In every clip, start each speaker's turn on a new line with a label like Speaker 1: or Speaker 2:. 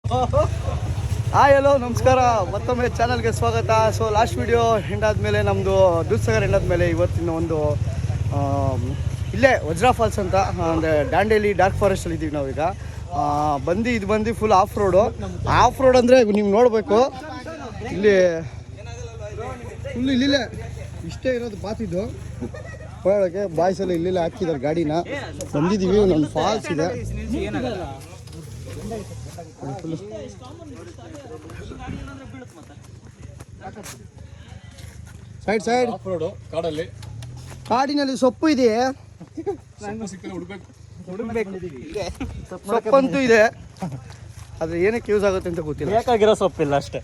Speaker 1: Hi hello ನಮಸ್ಕಾರ, ಮತ್ತೊಮ್ಮೆ ಚಾನಲ್ಗೆ ಸ್ವಾಗತ. ಸೊ ಲಾಸ್ಟ್ ವಿಡಿಯೋ ಎಂಡಾದ್ಮೇಲೆ ನಮ್ಮದು ದೂದ್ಸಾಗರ್ ಎಂಡಾದ್ಮೇಲೆ ಇವತ್ತಿನ ಒಂದು ಇಲ್ಲೇ ವಜ್ರಾ ಫಾಲ್ಸ್ ಅಂತ ಅಂದರೆ ದಾಂಡೇಲಿ ಡಾರ್ಕ್ ಫಾರೆಸ್ಟಲ್ಲಿ ಇದ್ದೀವಿ ನಾವೀಗ. ಇದು ಬಂದು ಫುಲ್ ಆಫ್ ರೋಡ್ ಅಂದರೆ ನೀವು ನೋಡಬೇಕು. ಇಲ್ಲಿ ಫುಲ್ ಇಲ್ಲಿಲ್ಲ ಇಷ್ಟೇ ಇರೋದು ಬಾತಿದ್ದು ಒಳಗೆ ಬಾಯ್ಸ್ ಎಲ್ಲ ಇಲ್ಲೆಲ್ಲ ಹಾಕಿದ್ದಾರೆ ಗಾಡಿನ. ಬಂದಿದ್ದೀವಿ, ಒಂದು ಫಾಲ್ಸ್ ಇದೆ. ಸೈಡ್ ಕಾಡಿನಲ್ಲಿ ಸೊಪ್ಪು ಇದೆ, ಸೊಪ್ಪಂತೂ ಇದೆ. ಆದ್ರೆ ಏನಕ್ಕೆ ಯೂಸ್ ಆಗುತ್ತೆ ಅಂತ ಗೊತ್ತಿಲ್ಲ.
Speaker 2: ಬೇಕಾಗಿರೋ ಸೊಪ್ಪಿಲ್ಲ ಅಷ್ಟೇ,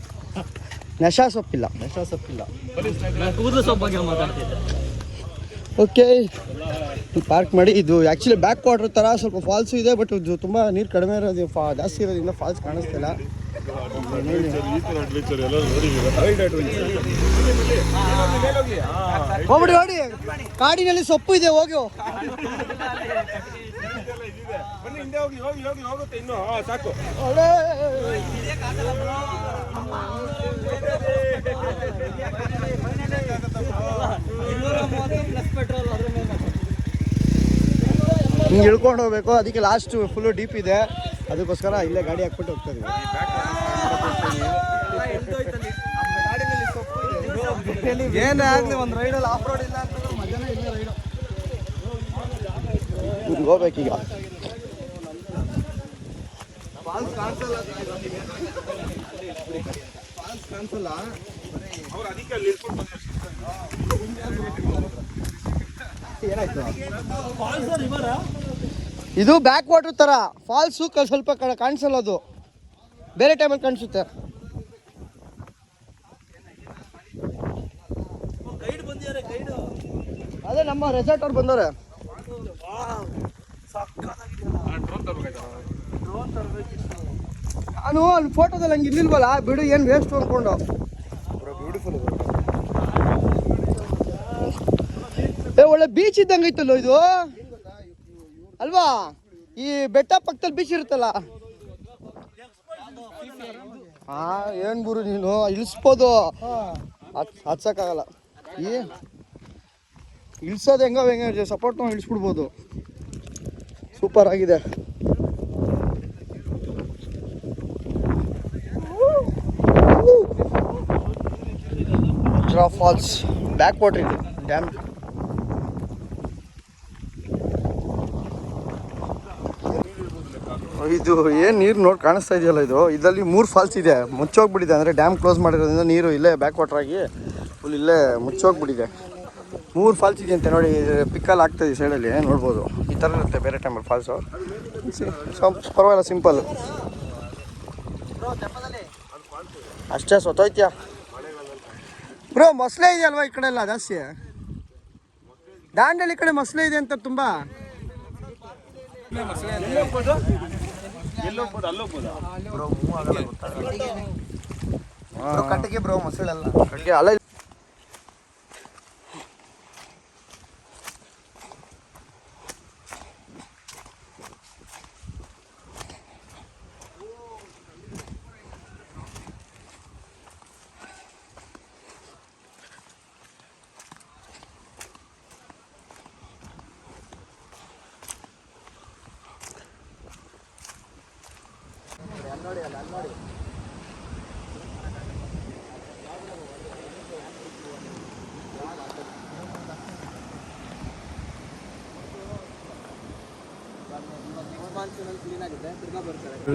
Speaker 1: ನಶಾ ಸೊಪ್ಪಿಲ್ಲ.
Speaker 2: ಕೂದಲು ಸೊಪ್ಪು ಬಗ್ಗೆ ಮಾತಾಡ್ತಿದ್ದೆ.
Speaker 1: ಓಕೆ, ಪಾರ್ಕ್ ಮಾಡಿ. ಇದು ಆ್ಯಕ್ಚುಲಿ ಬ್ಯಾಕ್ ವಾಟರ್ ಥರ ಸ್ವಲ್ಪ ಫಾಲ್ಸು ಇದೆ, ಬಟ್ ಇದು ತುಂಬ ನೀರು ಕಡಿಮೆ ಇರೋದು, ಜಾಸ್ತಿ ಇರೋದ್ರಿಂದ ಫಾಲ್ಸ್ ಕಾಣಿಸ್ತಿಲ್ಲ. ಹೋಗ್ಬಿಡಿ ನೋಡಿ, ಕಾಡಿನಲ್ಲಿ ಸೊಪ್ಪು ಇದೆ, ಹೋಗಿ ಹಿಂಗೆ ಇಳ್ಕೊಂಡು ಹೋಗ್ಬೇಕು. ಅದಕ್ಕೆ ಲಾಸ್ಟ್ ಫುಲ್ಲು ಡೀಪ್ ಇದೆ, ಅದಕ್ಕೋಸ್ಕರ ಇಲ್ಲೇ ಗಾಡಿ ಹಾಕ್ಬಿಟ್ಟು ಹೋಗ್ತಾ ಇದೀವಿ. ಏನೇ ಆಗಲಿ ಒಂದು ರೈಡಲ್ಲಿ ಆಫ್ ರೋಡ್ ಇಲ್ಲ ಅಂತಂದ್ರೆ ಮಜಾನೇ ಇಲ್ಲ ರೈಡು. ಇಲ್ಲಿಗೆ ಹೋಗ್ಬೇಕೀಗ. ಫಾಲ್ಸ್ ಕಾಣಿಸಲ್ಲ, ಏನಾಯ್ತು? ಇದು ಬ್ಯಾಕ್ ವಾಟರ್ ತರ ಫಾಲ್ಸು ಸ್ವಲ್ಪ ಕಾಣಿಸಲ್ಲ, ಅದು ಬೇರೆ ಟೈಮಲ್ಲಿ ಕಾಣಿಸುತ್ತೆ. ಅದೇ ನಮ್ಮ ರೆಸಾರ್ಟ್ ಅವ್ರು ಬಂದವ್ರೆ. ನಾನು ಅಲ್ಲಿ ಫೋಟೋದಲ್ಲಿ ಹಂಗೆ ಇರ್ಲಿಲ್ವಲ್ಲ, ಬಿಡು ಏನು ವೇಸ್ಟ್ ಅಂದ್ಕೊಂಡು. ಬ್ಯೂಟಿಫುಲ್, ಒಳ್ಳೆ ಬೀಚ್ ಇದ್ದಂಗೆ ಐತಲ್ಲೋ ಇದು ಅಲ್ವಾ? ಈ ಬೆಟ್ಟ ಪಕ್ಕದಲ್ಲಿ ಬೀಚ್ ಇರುತ್ತಲ್ಲ. ಏನ್ ಗುರು ನೀನು ಇಳಿಸ್ಬೋದು, ಹತ್ಸಕ್ಕಾಗಲ್ಲ. ಇಳಿಸೋದು ಹೆಂಗೆ ಸಪೋರ್ಟ್ ನಾವು ಇಳಿಸ್ಬಿಡ್ಬೋದು. ಸೂಪರ್ ಆಗಿದೆ. ಫಾಲ್ಸ್ ಬ್ಯಾಕ್ ವಾಟರ್ ಇದೆ, ಡ್ಯಾಮ್. ಇದು ಏನು ನೀರು ನೋಡಿ ಕಾಣಿಸ್ತಾ ಇದೆಯಲ್ಲ, ಇದರಲ್ಲಿ 3 ಫಾಲ್ಸ್ ಇದೆ. ಮುಚ್ಚೋಗ್ಬಿಟ್ಟಿದೆ, ಅಂದರೆ ಡ್ಯಾಮ್ ಕ್ಲೋಸ್ ಮಾಡಿರೋದ್ರಿಂದ ನೀರು ಇಲ್ಲೇ ಬ್ಯಾಕ್ ವಾಟರ್ ಆಗಿ ಫುಲ್ ಇಲ್ಲೇ ಮುಚ್ಚೋಗ್ಬಿಟ್ಟಿದೆ. 3 ಫಾಲ್ಸ್ ಇದೆ ಅಂತೆ ನೋಡಿ, ಪಿಕ್ಕಲ್ಲಿ ಆಗ್ತಾಯಿದೆ ಸೈಡಲ್ಲಿ ನೋಡ್ಬೋದು. ಈ ಥರ ಇರುತ್ತೆ ಬೇರೆ ಟೈಮಲ್ಲಿ ಫಾಲ್ಸು. ಪರವಾಗಿಲ್ಲ, ಸಿಂಪಲ್ ಅಷ್ಟೇ. ಸ್ವತೋಯ್ತ್ಯಾ ಬ್ರೋ? ಮೊಸಳೆ ಇದೆ ಅಲ್ವಾ ಈ ಕಡೆ ಎಲ್ಲ ಜಾಸ್ತಿ? ದಾಂಡೇಲಿ ಕಡೆ ಮೊಸಳೆ ಇದೆ ಅಂತ ತುಂಬ. ಕಟ್ಟಿಗೆ ಬ್ರೋ, ಮೊಸಳೆಲ್ಲ ಕಟ್ಟಿಗೆ ಅಲ್ಲ.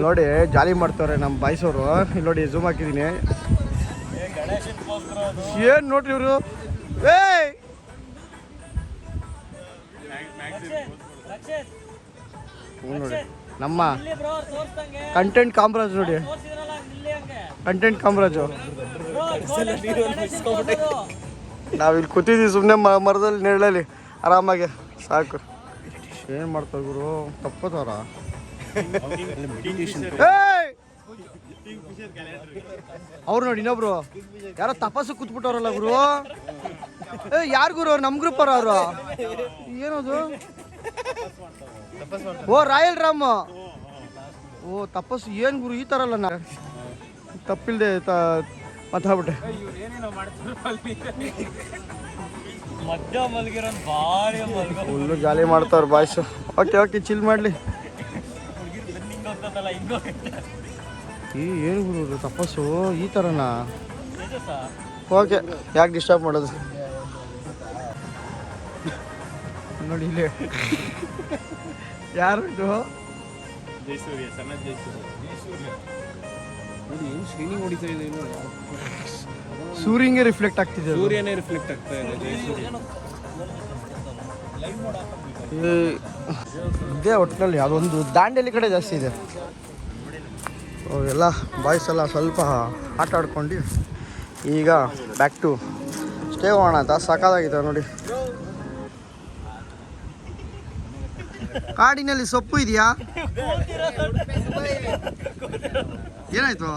Speaker 1: ನೋಡಿ ಜಾಲಿ ಮಾಡ್ತಾರೆ ನಮ್ಮ ಬಾಯ್ಸವರು. ಇಲ್ಲಿ ನೋಡಿ ಝೂಮ್ ಹಾಕಿದ್ದೀನಿ. ಏನು ನೋಡ್ರಿ ಇವರು, ನೋಡಿ ನಮ್ಮ ಕಂಟೆಂಟ್ ಕಾಮರಾಜ್. ನೋಡಿ ಕಂಟೆಂಟ್ ಕಾಮರಾಜು. ನಾವಿಲ್ಲಿ ಕೂತಿದ್ದೀವಿ ಸುಮ್ಮನೆ ಮರದಲ್ಲಿ ನೆರಳಲ್ಲಿ ಆರಾಮಾಗಿ, ಸಾಕು. ಏನು ಮಾಡ್ತಾರೆ ಗುರು, ತಪ್ಪದವ್ರ? ಅವ್ರು ನೋಡಿ ಇನ್ನೊಬ್ರು ಯಾರೋ ತಪಸ್ಸು ಕೂತ್ಬಿಟ್ಟವ್ರಲ್ಲ ಗುರು. ಯಾರು ಗುರು? ಅವ್ರು ನಮ್ಮ ಗ್ರೂಪ್ ಅವರು. ಏನದು? ಓ ರಾಯಲ್ ರಾಮ್. ಓ ತಪಸ್ಸು ಏನು ಗುರು ಈ ಥರ ಅಲ್ಲ ನಾ ತಪ್ಪಿಲ್ದೆ ಮಾತಾಡ್ಬಿಟ್ಟೆ. ಫುಲ್ಲು ಜಾಲಿ ಮಾಡ್ತಾವ್ರು ಬಾಯ್ಸು. ಓಕೆ ಚಿಲ್ ಮಾಡಲಿ. ಏನು ಗುರು ತಪಸ್ಸು ಈ ಥರನಾ? ಓಕೆ ಯಾಕೆ ಡಿಸ್ಟರ್ಬ್ ಮಾಡೋದು ನೋಡಿ ಇಲ್ಲಿ ಯಾರು ಇದು ಸೂರ್ಯಂಗೆ ರಿಫ್ಲೆಕ್ಟ್ ಆಗ್ತಿದೆ.
Speaker 2: ಸೂರ್ಯನೇ ರಿಫ್ಲೆಕ್ಟ್ ಆಗ್ತಾ ಇದೆ.
Speaker 1: ಇದೇ ಒಟ್ಟಿನಲ್ಲಿ ಅದೊಂದು ದಾಂಡೇಲಿ ಕಡೆ ಜಾಸ್ತಿ ಇದೆ. ಎಲ್ಲ ಬಾಯ್ಸ್ ಎಲ್ಲ ಸ್ವಲ್ಪ ಆಟ ಆಡ್ಕೊಂಡು ಈಗ ಬ್ಯಾಕ್ ಟು ಸ್ಟೇ ಹೋಗೋಣ ಅಂತ. ಸಾಕಾಗಿದೆ ನೋಡಿ. ಕಾಡಿನಲ್ಲಿ ಸೊಪ್ಪು ಇದೆಯಾ? ಏನಾಯ್ತು?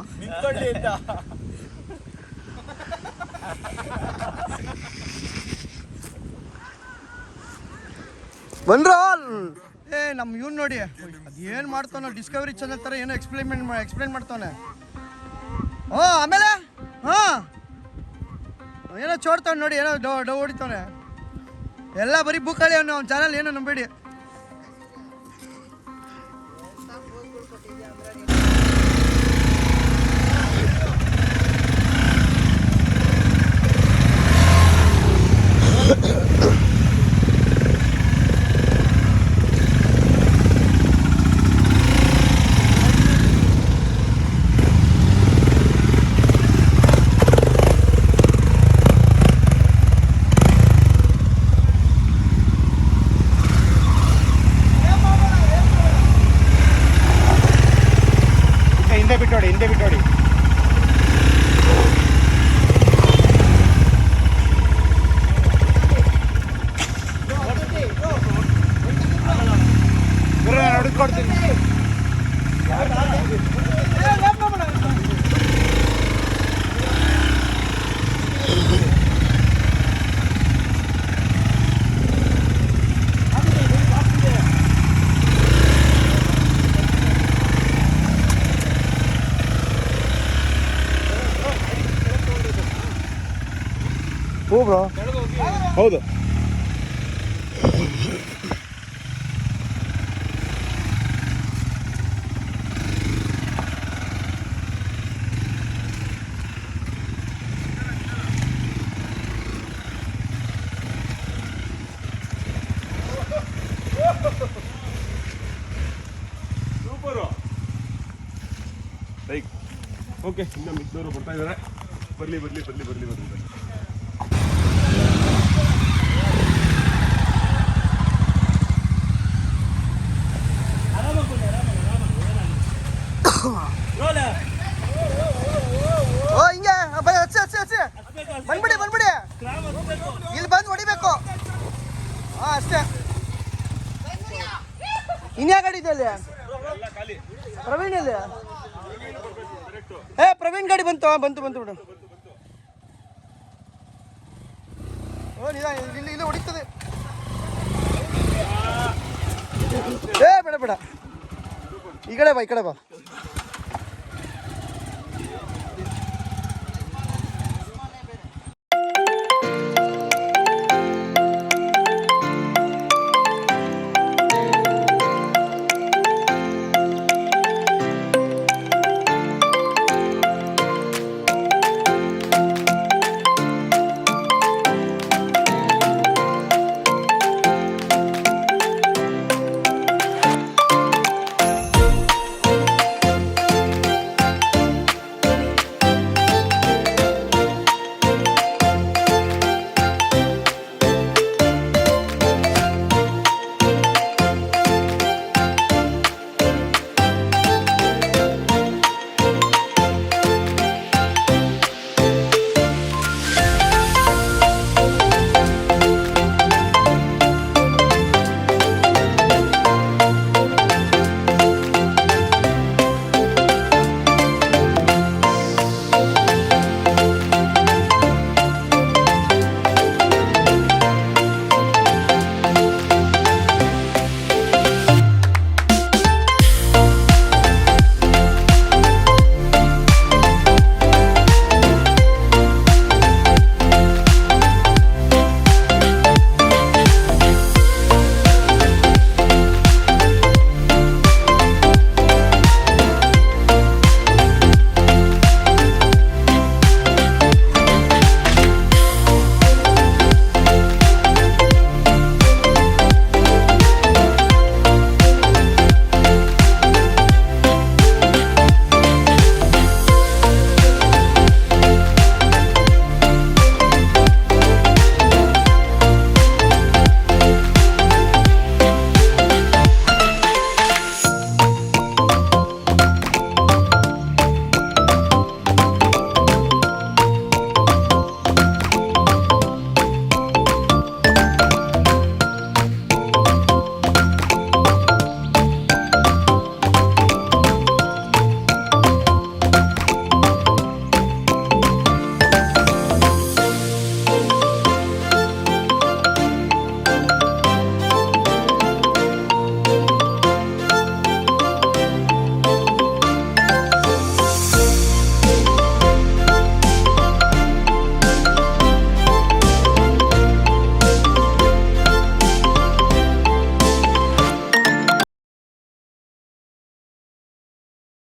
Speaker 1: ಬಂದ್ರು ನಮ್ಮ ಇವ್ನು ನೋಡಿ ಅದೇನು ಮಾಡ್ತಾನೆ ಡಿಸ್ಕವರಿ ಚಾನಲ್ ಥರ ಏನೋ ಎಕ್ಸ್ಪ್ಲೈನ್ ಮಾಡ್ತಾನೆ. ಆಮೇಲೆ ಏನೋ ಚೋಡ್ತಾನೆ ನೋಡಿ, ಏನೋ ಡವ್ ಹೊಡಿತಾನೆ. ಎಲ್ಲ ಬರೀ ಬುಕ್ಕಳಿ ಅವನು ಅವ್ನ ಚಾನಲ್ ಏನೋ ನಂಬೇಡಿ. ಹಿಂದೆ ಬಿಟ್ಟೋಡಿ. ಹುಡುಕೊಡ್ತೀನಿ. ಬ್ರೋ ಹೌದು. ಸೂಪರು. ಲೈಕ್ ಓಕೆ, ಇನ್ನು ಮಿಕ್ದವರು ಬರ್ತಾ ಇದ್ದಾರೆ. ಬರ್ಲಿ. ಹಿಂಗೆ ಬಂದ್ಬಿಡಿ ಇಲ್ಲಿ ಬಂದು ಹೊಡಿಬೇಕು. ಅಷ್ಟೇ. ಇನ್ಯಾ ಗಾಡಿ ಇದೆ ಅಲ್ಲಿ? ಪ್ರವೀಣ್ ಇಲ್ಲಿ? ಪ್ರವೀಣ್ ಗಾಡಿ ಬಂತು ಬಿಡು. ಇಲ್ಲಿ ಹೊಡಿತದೆ. ಬೇಡ ಈ ಕಡೆ ಬಾ.